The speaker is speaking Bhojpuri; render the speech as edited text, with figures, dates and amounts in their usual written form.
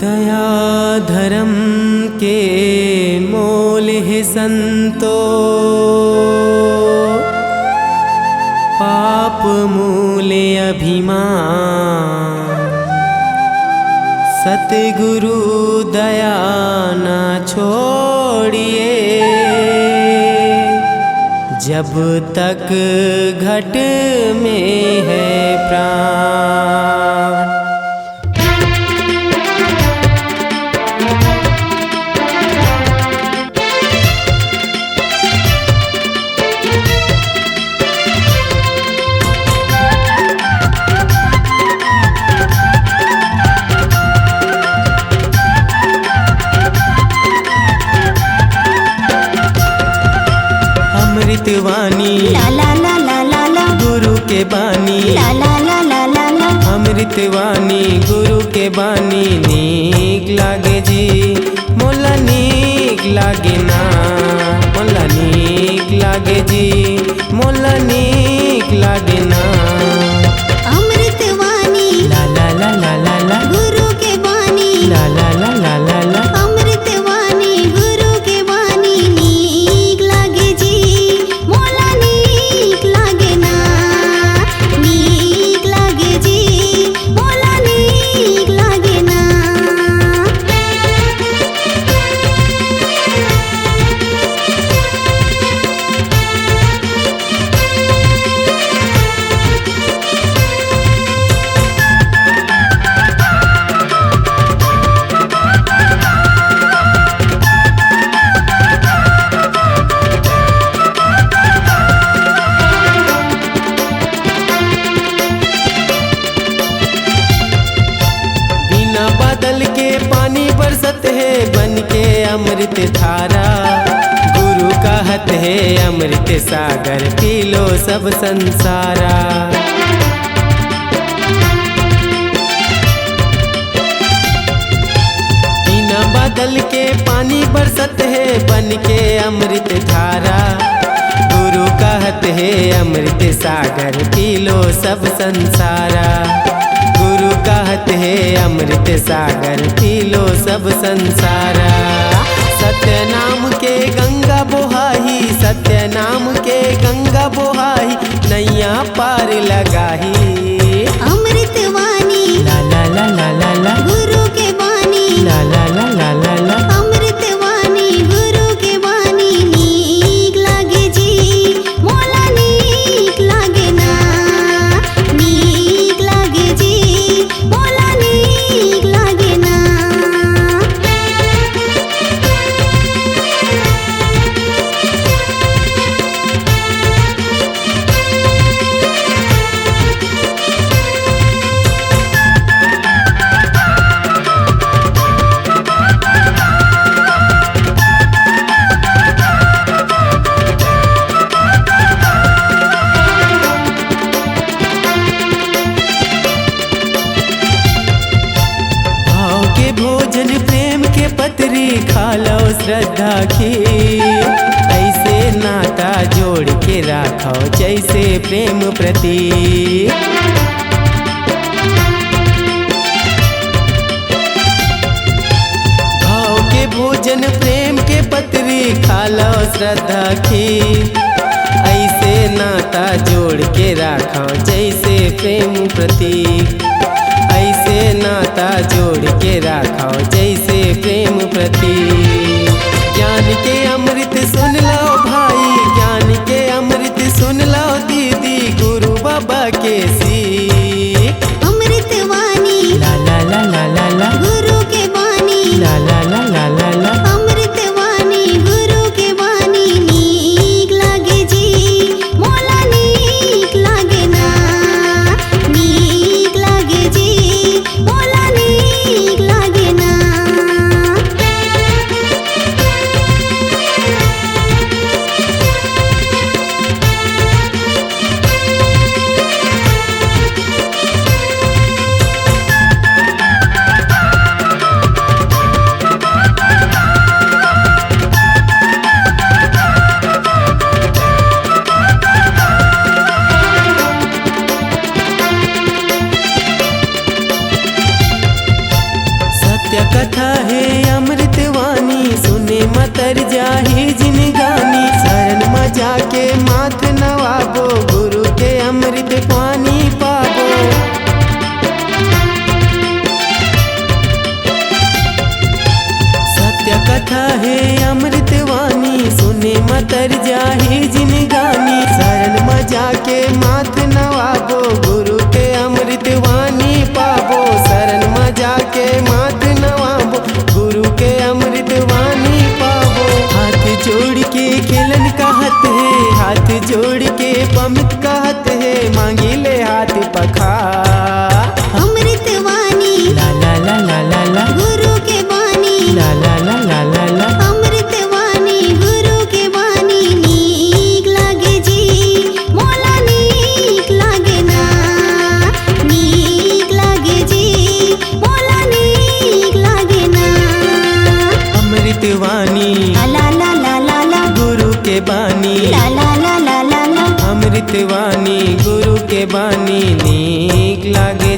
दया धर्म के मोल है संतो, पाप मूल अभिमान। सतगुरु दया ना छोड़िए, जब तक घट में है प्राण। अमृतवाणी ला ला ला ला ला ला, गुरु के बानी ला ला ला ला ला ला। अमृतवाणी गुरु के बानी, नीक लागे जी मोला नीक लागे ना, मोला नीक लागे जी मोला नीक लागे ना। अमृतवाणी ला ला ला ला ला ला, गुरु के बानी, ला ला ला ला ला ला। अमृतवाणी गुरु के बानी, नीक लागे जी मोला नीक लागे ना, नीक लागे जी मोला नीक लागे ना। बादल के पानी बरसत है बन के अमृत धारा। गुरु कहत है अमृत सागर, पी लो सब संसारा। बिना बादल के पानी बरसत है बन के अमृत धारा। गुरु कहत है अमृत सागर, पी लो सब संसारा। गुरु कहत है अमृत सागर, पी लो सब संसारा। सत्य नाम के गंगा बोहाही, सत्य नाम के गंगा बोहाही, नैया पार लगाही। अमृतवाणी ला ला ला ला ला ला, गुरु के बानी, ला ला ला ला ला ला। अमृतवाणी गुरु के बानी, नीक लागे जी मोला नीक लागे ना, नीक लागे जी मोला नीक लागे ना। भाव के भोजन प्रेम के पतरी, खा लो श्रद्धा की। ऐसे नाता जोड़ के राखो जैसे प्रेम प्रतीक। भाव के भोजन प्रेम के पतरी, खा लो श्रद्धा की। ऐसे नाता जोड़ के राखो जैसे प्रेम प्रतीक। ऐसे नाता जोड़ के राखो जैसे प्रेम प्रतीक। ज्ञान के अमृत सुन लो भाई, ज्ञान के अमृत सुन लो दीदी, गुरु बाबा के सीख। अमृतवाणी ला ला ला ला ला ला, गुरु के बानी, ला ला ला ला ला ला। अमृतवाणी गुरु के बानी, नीक लागे जी मोला नीक लागे ना, नीक लागे जी मोला नीक लागे ना। कथा है अमृतवाणी, सुने मतर जाही जिनगानी। शरण में जाके माथ नवाबो, गुरु के अमृत पानी पाबो। सत्य कथा है अमृतवाणी, सुने मतर जाही जिनगानी। शरण में जाके माथ नवाबो, गुरु के अमृतवाणी पाबो। शरण में जाके माथ नवाबो, गुरु के अमृतवाणी पाबो। हाथ जोड़ के खेलन कहत है, हाथ जोड़ के पमित कहत है, मांगी ले हाथ पखा। अमृतवाणी ला ला ला ला ला ला, गुरु के वाणी। ला ला ला ला ला ला। अमृतवाणी गुरु के वाणी, नीक लागे जी मोला नीक लागे ना। नीक लागे जी मोला नीक लागे ना। अमृतवाणी ला ला ला ला ला, गुरु के बानी। ला ला ला ला ला ला। अमृतवाणी गुरु के बानी, नीक लागे